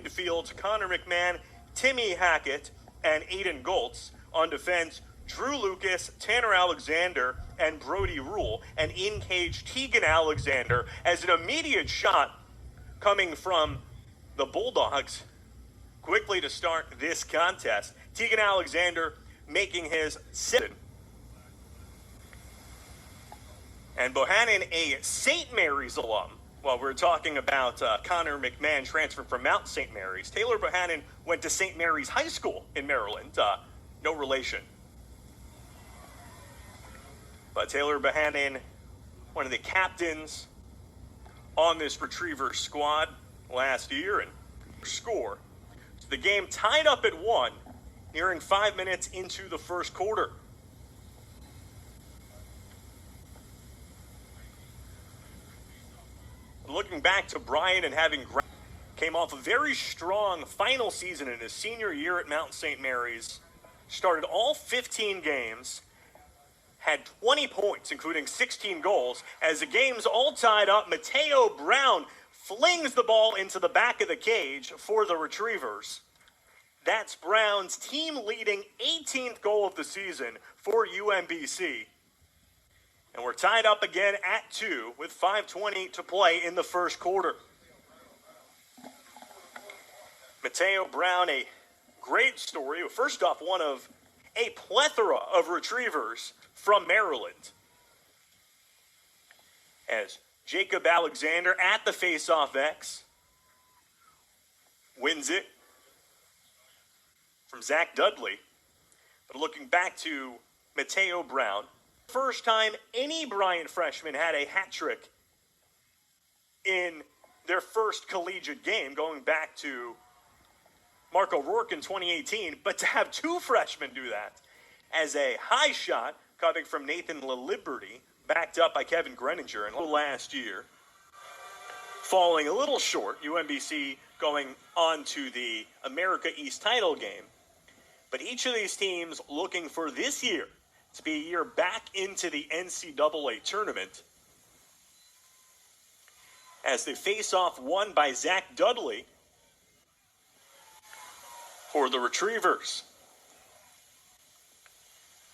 midfield, Connor McMahon, Timmy Hackett, and Aiden Goltz. On defense, Drew Lucas, Tanner Alexander, and Brody Rule. And in cage, Tegan Alexander, as an immediate shot coming from the Bulldogs quickly to start this contest. Tegan Alexander making his 7th. And Bohannon, a St. Mary's alum. While we're talking about Connor McMahon transferring from Mount St. Mary's, Taylor Bohannon went to St. Mary's High School in Maryland. No relation. But Taylor Bohannon, one of the captains on this Retriever squad last year, and score. So the game tied up at 1, nearing 5 minutes into the first quarter. Looking back to Bryant and having came off a very strong final season in his senior year at Mount St. Mary's, started all 15 games, had 20 points, including 16 goals. As the game's all tied up, Mateo Brown flings the ball into the back of the cage for the Retrievers. That's Brown's team-leading 18th goal of the season for UMBC. And we're tied up again at 2 with 5:20 to play in the first quarter. Mateo Brown, a great story. First off, one of a plethora of Retrievers from Maryland. As Jacob Alexander at the Faceoff X wins it from Zach Dudley. But looking back to Mateo Brown, first time any Bryant freshman had a hat trick in their first collegiate game, going back to Marco Rourke in 2018, but to have 2 freshmen do that as a high shot coming from Nathan Laliberte, backed up by Kevin Greninger in last year, falling a little short, UMBC going on to the America East title game. But each of these teams looking for this year to be a year back into the NCAA tournament, as the face-off won by Zach Dudley for the Retrievers.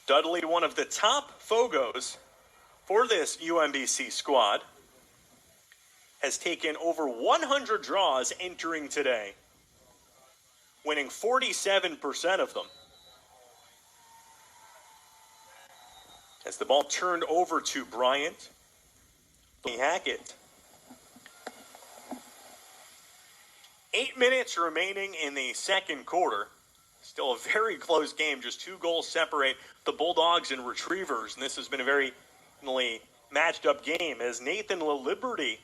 Dudley, one of the top Fogos for this UMBC squad, has taken over 100 draws entering today, winning 47% of them. As the ball turned over to Bryant, Hackett. 8 minutes remaining in the second quarter. Still a very close game. Just 2 goals separate the Bulldogs and Retrievers. And this has been a very matched up game, as Nathan Laliberte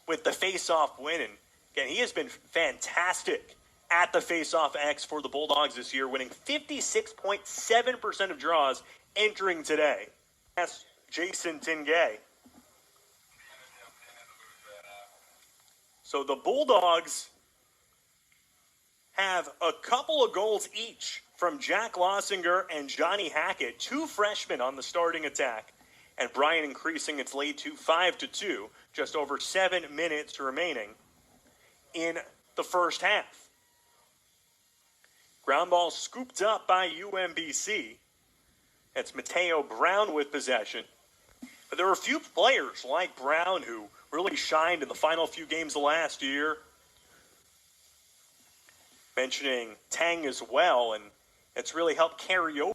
with the face-off win. And again, he has been fantastic at the face-off X for the Bulldogs this year, winning 56.7% of draws entering today. That's Jason Tingay. So the Bulldogs have a couple of goals each from Jack Lossinger and Johnny Hackett, 2 freshmen on the starting attack. And Bryant increasing its lead to 5-2, just over 7 minutes remaining in the first half. Ground ball scooped up by UMBC. It's Mateo Brown with possession. But there were a few players like Brown who really shined in the final few games of last year. Mentioning Tang as well, and it's really helped carry over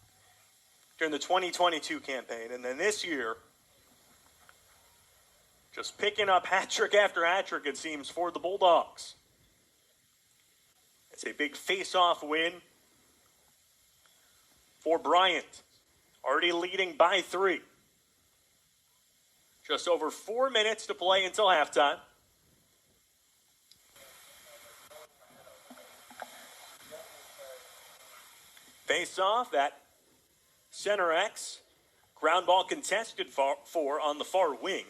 during the 2022 campaign. And then this year, just picking up hat trick after hat trick, it seems, for the Bulldogs. It's a big face-off win for Bryant, already leading by 3. Just over 4 minutes to play until halftime. Face-off at center X. Ground ball contested for on the far wing.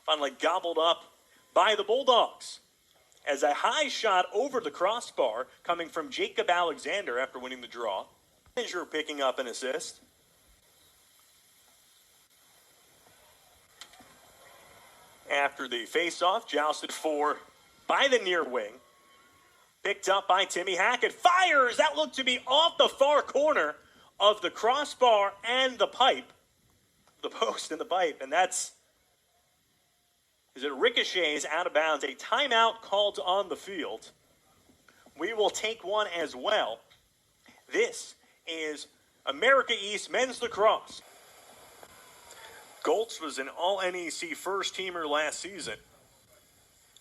Finally gobbled up by the Bulldogs, as a high shot over the crossbar coming from Jacob Alexander after winning the draw. Manager picking up an assist. After the face-off, jousted for by the near wing. Picked up by Timmy Hackett. Fires! That looked to be off the far corner of the crossbar and the pipe. The post and the pipe. And that's, as it ricochets out of bounds. A timeout called on the field. We will take one as well. This is America East Men's Lacrosse. Goltz was an All-NEC first-teamer last season,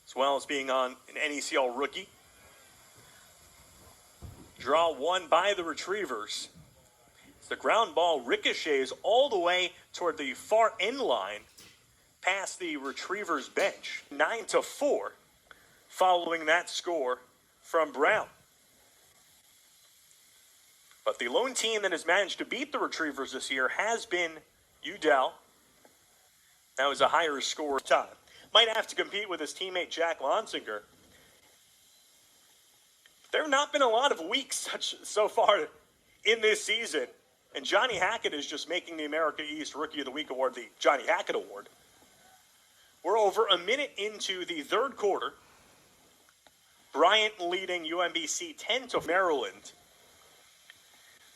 as well as being on an NECL rookie. Draw one by the Retrievers. The ground ball ricochets all the way toward the far end line, past the Retrievers bench. 9-4, following that score from Brown. But the lone team that has managed to beat the Retrievers this year has been Udell. That was a higher score time. Might have to compete with his teammate Jack Lonsinger. There have not been a lot of weeks so far in this season. And Johnny Hackett is just making the America East Rookie of the Week award the Johnny Hackett Award. We're over a minute into the third quarter. Bryant leading UMBC 10-0 Maryland.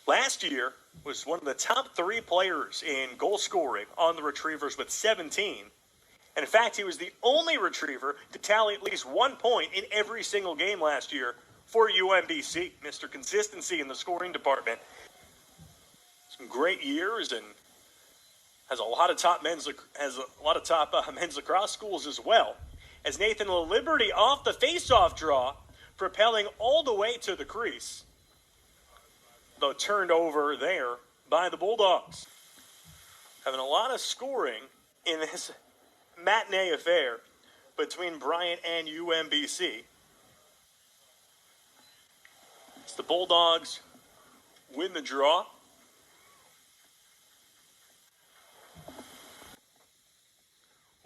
Last year was one of the top 3 players in goal scoring on the Retrievers with 17. And in fact, he was the only Retriever to tally at least 1 point in every single game last year for UMBC. Mr. Consistency in the scoring department. Some great years and has a lot of top men's lacrosse schools as well. As Nathan Laliberte off the face-off draw, propelling all the way to the crease. Though turned over there by the Bulldogs. Having a lot of scoring in this matinee affair between Bryant and UMBC. As the Bulldogs win the draw.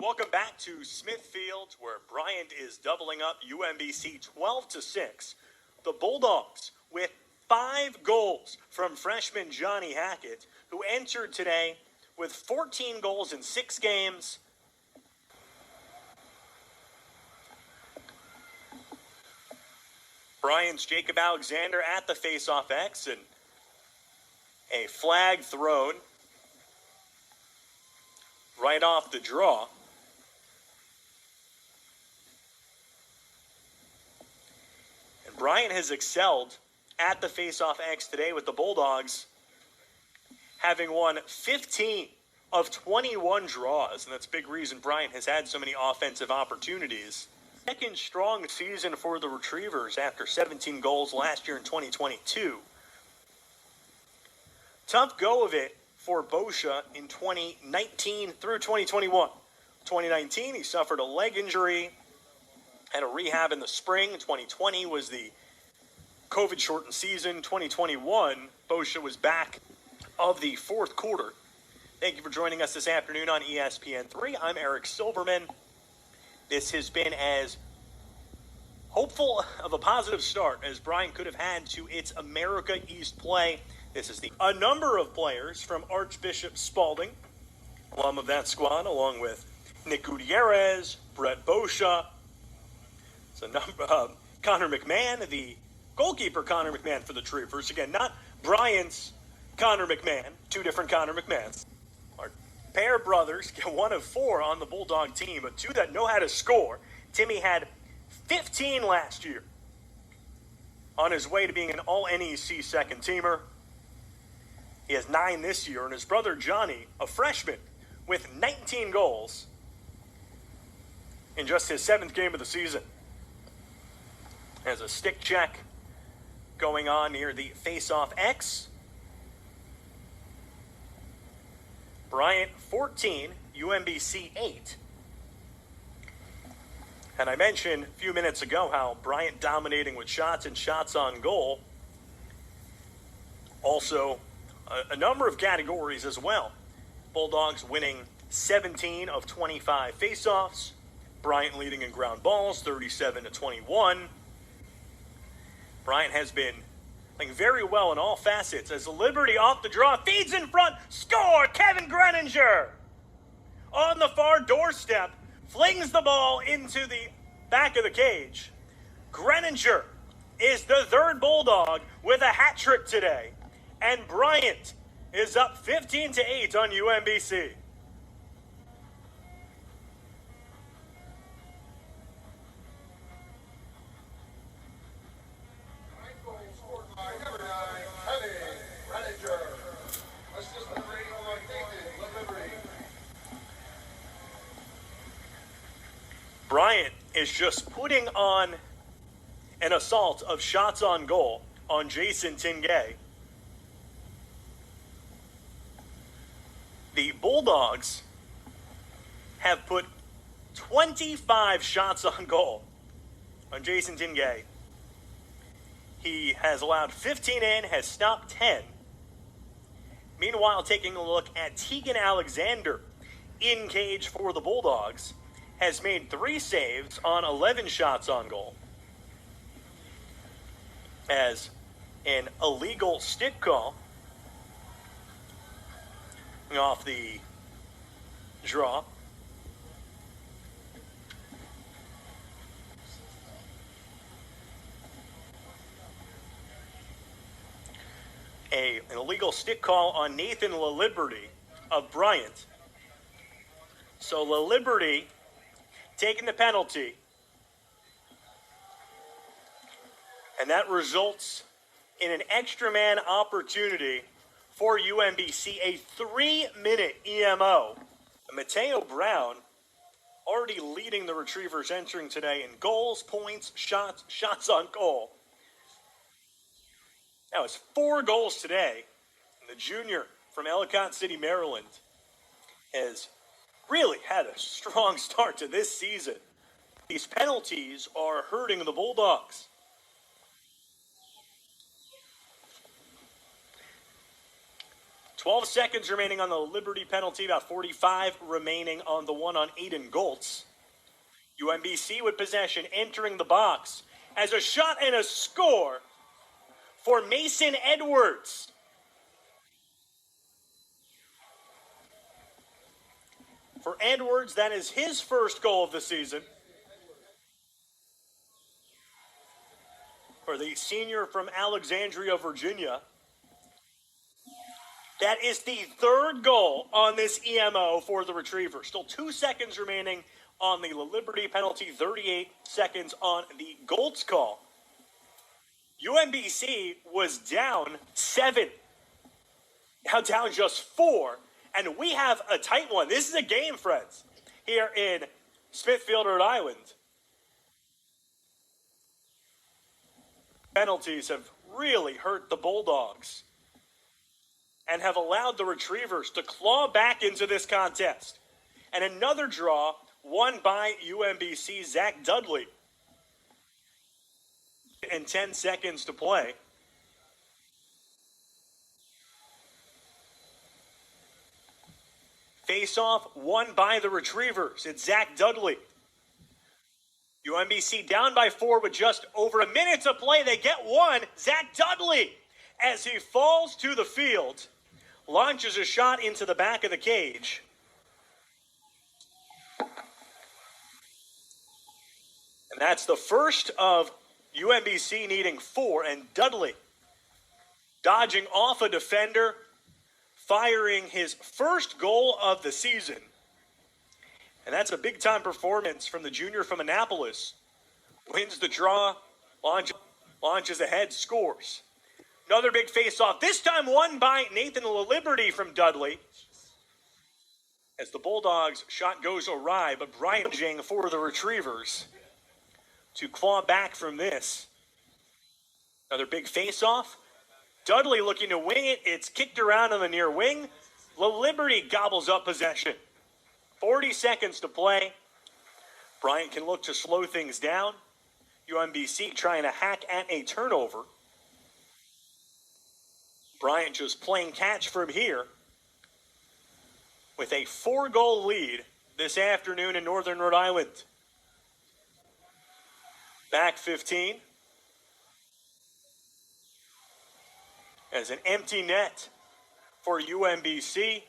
Welcome back to Smithfield, where Bryant is doubling up UMBC 12-6. The Bulldogs with 5 goals from freshman Johnny Hackett, who entered today with 14 goals in 6 games. Bryant's Jacob Alexander at the face-off X, and a flag thrown right off the draw. And Bryant has excelled at the face-off X today, with the Bulldogs having won 15 of 21 draws. And that's a big reason Bryant has had so many offensive opportunities. Second strong season for the Retrievers after 17 goals last year in 2022. Tough go of it for Boscia in 2019 through 2021. 2019, he suffered a leg injury, had a rehab in the spring. 2020 was the COVID-shortened season. 2021, Boscia was back of the fourth quarter. Thank you for joining us this afternoon on ESPN3. I'm Eric Silverman. This has been as hopeful of a positive start as Bryant could have had to its America East play. This is a number of players from Archbishop Spalding, alum of that squad, along with Nick Gutierrez, Brett Boscia. It's a number of Connor McMahon, the goalkeeper Connor McMahon for the Retrievers. Again, not Bryant's Connor McMahon, 2 different Connor McMahons. Our pair brothers get 1 of 4 on the Bulldog team, but 2 that know how to score. Timmy had 15 last year on his way to being an All-NEC second-teamer. He has 9 this year, and his brother Johnny, a freshman, with 19 goals in just his 7th game of the season. Has a stick check going on near the face-off X. Bryant 14, UMBC 8. And I mentioned a few minutes ago how Bryant dominating with shots and shots on goal. Also, a number of categories as well. Bulldogs winning 17 of 25 face-offs. Bryant leading in ground balls, 37-21. Bryant has been playing very well in all facets as Liberty off the draw, feeds in front, score! Kevin Greninger on the far doorstep, flings the ball into the back of the cage. Greninger is the third Bulldog with a hat trick today. And Bryant is up 15-8 on UMBC. Bryant is just putting on an assault of shots on goal on Jason Tingay. The Bulldogs have put 25 shots on goal on Jason Tingay. He has allowed 15 in, has stopped 10. Meanwhile, taking a look at Tegan Alexander in cage for the Bulldogs, has made 3 saves on 11 shots on goal. As an illegal stick call off the draw. An illegal stick call on Nathan Laliberte of Bryant. So Laliberte taking the penalty. And that results in an extra man opportunity for UMBC, a 3-minute EMO. Mateo Brown already leading the Retrievers entering today in goals, points, shots on goal. That was 4 goals today. And the junior from Ellicott City, Maryland, has really had a strong start to this season. These penalties are hurting the Bulldogs. "12 seconds remaining on the Liberty penalty, about 45 remaining on the one on Aiden Goltz. UMBC with possession, entering the box as a shot and a score for Mason Edwards. For Edwards, that is his first goal of the season. For the senior from Alexandria, Virginia. That is the 3rd goal on this EMO for the Retrievers. Still 2 seconds remaining on the Liberty penalty, 38 seconds on the Goltz call. UMBC was down 7, now down just 4, and we have a tight one. This is a game, friends, here in Smithfield, Rhode Island. Penalties have really hurt the Bulldogs and have allowed the Retrievers to claw back into this contest. And another draw won by UMBC, Zach Dudley. And 10 seconds to play. Faceoff won by the Retrievers. It's Zach Dudley. UMBC down by 4 with just over a minute to play. They get one. Zach Dudley, as he falls to the field, launches a shot into the back of the cage. And that's the first of UMBC needing 4, and Dudley dodging off a defender, firing his first goal of the season. And that's a big-time performance from the junior from Annapolis. Wins the draw, launches ahead, scores. Another big face-off, this time won by Nathan Laliberte from Dudley. As the Bulldogs' shot goes awry, but Bryant for the Retrievers to claw back from this. Another big face-off. Dudley looking to wing it. It's kicked around on the near wing. Laliberte gobbles up possession. 40 seconds to play. Bryant can look to slow things down. UMBC trying to hack at a turnover. Bryant just playing catch from here with a 4-goal lead this afternoon in Northern Rhode Island. Back 15. As an empty net for UMBC.